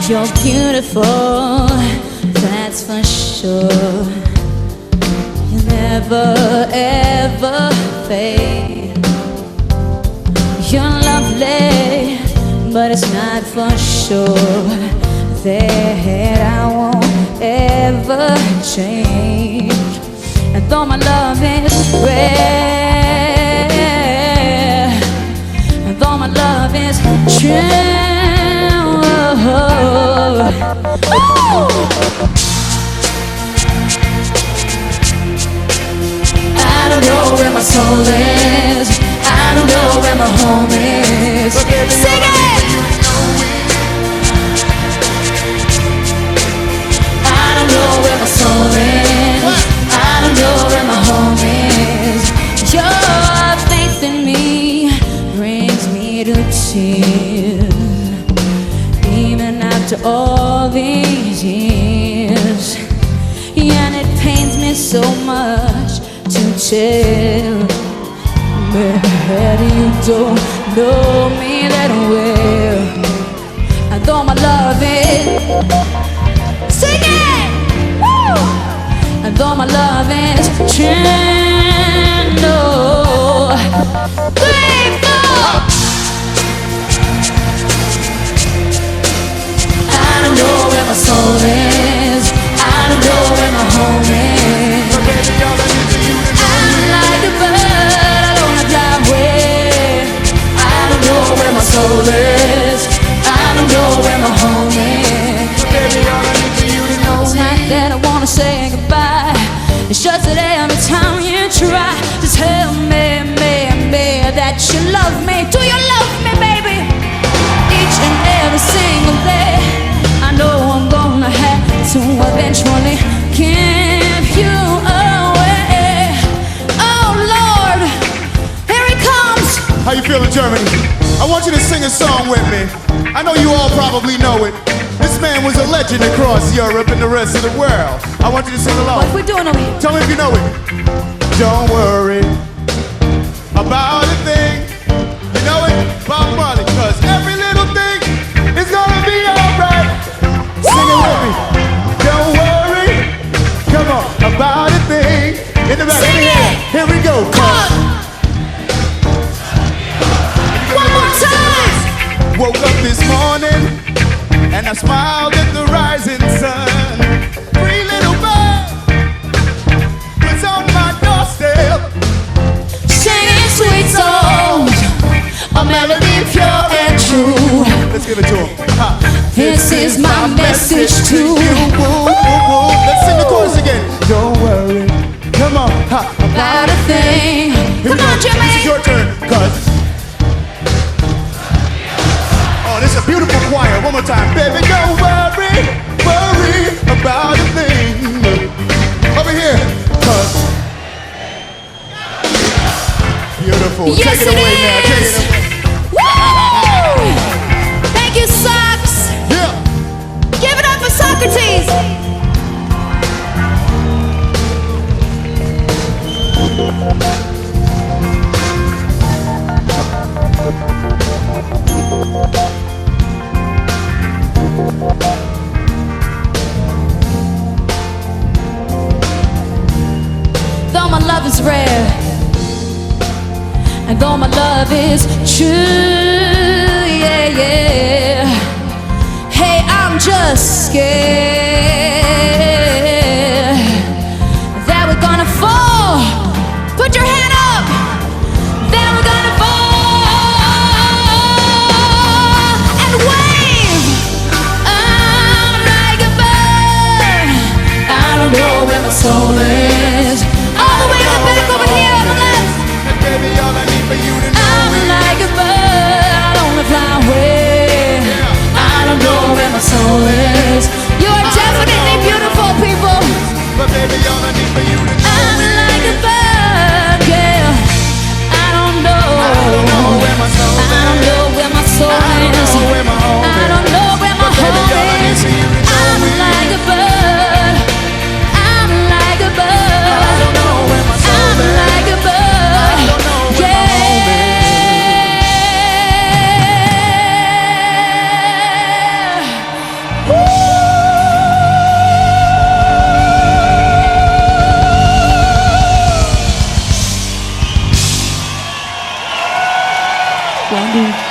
You're beautiful, that's for sure. You never ever fade. You're lovely, but it's not for sure that I won't ever change. And though my love is rare, and though my love is true, I don't know where my soul is, I don't know where my home is. Sing it! I don't know where my soul is, I don't know where my home is. Your faith in me brings me to tears. Even after all these years, and it pains me so much to tell that you don't know me that well. And though my love is, sing it! Woo! And though my love is tender, 3, 4. I don't know where my soul is, I don't know where my home is. I'm like a bird, I don't wanna fly away. I don't know where my soul is, I don't know where my home is. It's not that I wanna say goodbye, it's just that every time you try to tell me that you love me. Do you love me, baby? Each and every single day, I know I'm gonna have to eventually give you away. Oh Lord, here he comes. How you feeling, Germany? I want you to sing a song with me. I know you all probably know it. This man was a legend across Europe and the rest of the world. I want you to sing along. What we doing over here? Tell me if you know it. Don't worry about a thing. You know it? Bob Marley. Cause every little thing is gonna be alright. Sing it with me. Don't worry, come on, about a thing. In the back, sing it. Here we go. One more time. Woke up this morning and I smiled at the rising sun. 3 little birds was on my doorstep, Singing sweet songs, a melody pure and true. Let's give it to him. This is my message to you. Let's sing the chorus again. Don't worry, come on, about a thing. Come on, Jimmy. This is your turn, cause oh, this is a beautiful choir. One more time, baby. Don't worry about a thing. Over here, cause beautiful. Yes, Take it away now. Take it away. Woo! Thank you, Socks. Yeah. Give it up for Socrates. Though my love is rare, and though my love is true, yeah, yeah. Hey, I'm just scared that we're gonna fall. Put your hand up. That we're gonna fall and wave. I'm like a bird. I don't know where my soul is. All the way in the back over here on the left. Baby, all I need for you to know I'm like a bird, I don't wanna fly away. I don't know where my soul is. You're definitely beautiful people. but baby, all I need for you to know I'm like a bird, yeah. I don't know where my soul is. I don't know where my soul is. where my home I don't know where my home is. I'm like a bird. I'm like a bird. I don't know where my soul I'm is. like a bird. I don't know where my home is. Candy.